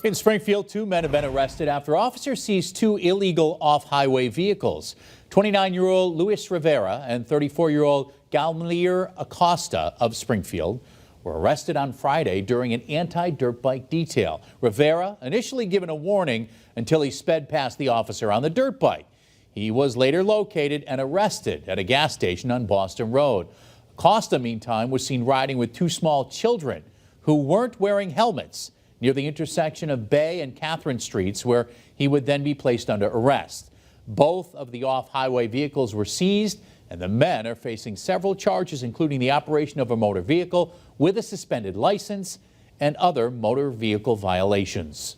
In Springfield, two men have been arrested after officers seized two illegal off-highway vehicles. 29-year-old Luis Rivera and 34-year-old Galmier Acosta of Springfield were arrested on Friday during an anti-dirt bike detail. Rivera initially given a warning until he sped past the officer on the dirt bike. He was later located and arrested at a gas station on Boston Road. Acosta, meantime, was seen riding with two small children who weren't wearing helmets near the intersection of Bay and Catherine Streets, where he would then be placed under arrest. Both of the off-highway vehicles were seized, and the men are facing several charges, including the operation of a motor vehicle with a suspended license and other motor vehicle violations.